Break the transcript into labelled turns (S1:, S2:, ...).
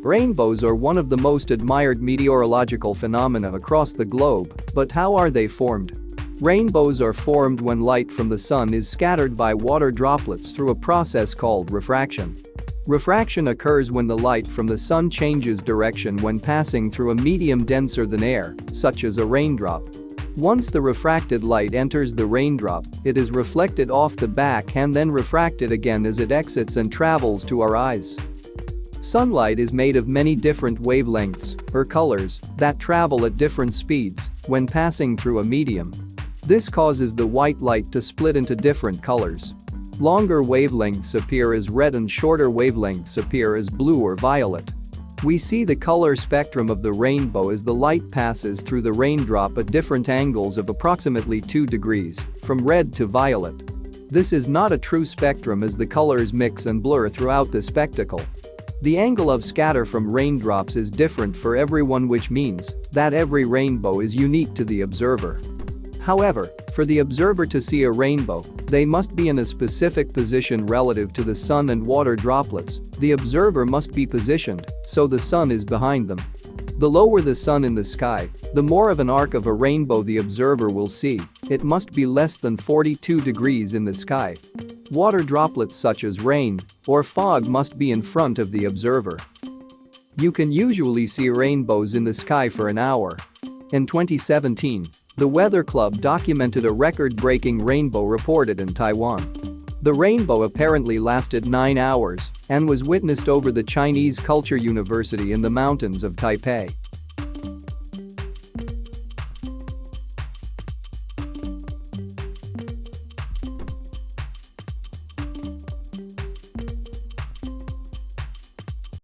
S1: Rainbows are one of the most admired meteorological phenomena across the globe, but how are they formed? Rainbows are formed when light from the sun is scattered by water droplets through a process called refraction. Refraction occurs when the light from the sun changes direction when passing through a medium denser than air, such as a raindrop. Once the refracted light enters the raindrop, it is reflected off the back and then refracted again as it exits and travels to our eyes. Sunlight is made of many different wavelengths, or colors, that travel at different speeds when passing through a medium. This causes the white light to split into different colors. Longer wavelengths appear as red and shorter wavelengths appear as blue or violet. We see the color spectrum of the rainbow as the light passes through the raindrop at different angles of approximately 2 degrees, from red to violet. This is not a true spectrum as the colors mix and blur throughout the spectacle. The angle of scatter from raindrops is different for everyone, which means that every rainbow is unique to the observer. However, for the observer to see a rainbow, they must be in a specific position relative to the sun and water droplets. The observer must be positioned so the sun is behind them. The lower the sun in the sky, the more of an arc of a rainbow the observer will see. It must be less than 42 degrees in the sky. Water droplets such as rain or fog must be in front of the observer. You can usually see rainbows in the sky for an hour. In 2017, the Weather Club documented a record-breaking rainbow reported in Taiwan. The rainbow apparently lasted 9 hours and was witnessed over the Chinese Culture University in the mountains of Taipei.